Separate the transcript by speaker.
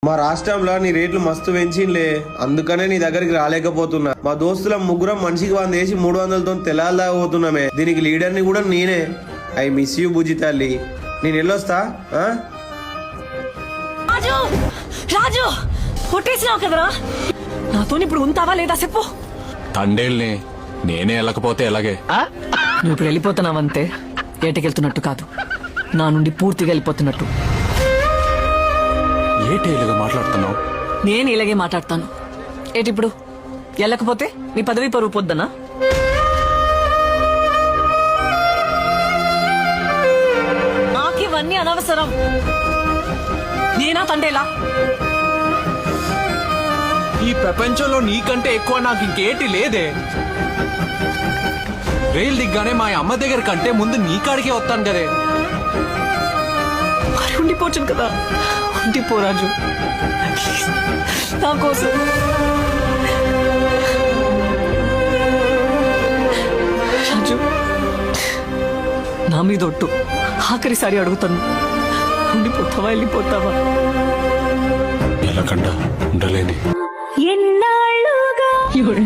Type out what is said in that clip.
Speaker 1: మా రాష్ట్రంలో నీ రేట్లు మస్తు పెంచిన్లే, అందుకనే నీ దగ్గరికి రాలేకపోతున్నా. మా దోస్తుల ముగ్గురం మనిషికి 100 వేసి 300తో తెల్లారదాకపోతున్నామే. దీనికి లీడర్ని కూడా నేనే. ఐ మిస్ యూ బుజ్జి తల్లి. నేను వెళ్ళొస్తా.
Speaker 2: రాజు రాజు కొట్టేసినావు కదరా, నాతో ఇప్పుడు ఉంటావా లేదా చెప్పు.
Speaker 3: తండేళ్ళని నేనే వెళ్ళకపోతే ఎలాగే?
Speaker 2: నువ్వు ఇప్పుడు వెళ్ళిపోతున్నావంతే, ఏటకెళ్తున్నట్టు కాదు, నా నుండి పూర్తిగా వెళ్ళిపోతున్నట్టు.
Speaker 3: ఏటేలుగా మాట్లాడుతున్నావు?
Speaker 2: నేను ఇలాగే మాట్లాడతాను. ఏటిప్పుడు వెళ్ళకపోతే నీ పదవి పరువు పొద్దనా? నాకివన్నీ అనవసరం. నేనా తండేలా?
Speaker 3: ఈ ప్రపంచంలో నీకంటే ఎక్కువ నాకు ఇంకేటి లేదే. రైలు దిగ్గానే మా అమ్మ దగ్గర కంటే ముందు నీ కాడికే వస్తాను కదే.
Speaker 2: మరి ఉండిపోవచ్చు కదా, ఉండిపో రాజు నా కోసం. రాజు నా మీద ఒట్టు, ఆఖరిసారి అడుగుతాను, ఉండిపోతావా వెళ్ళిపోతావా?
Speaker 3: ఎలాకండా ఉండలేని
Speaker 2: ఎన్నాళ్ళుగా మళ్ళీ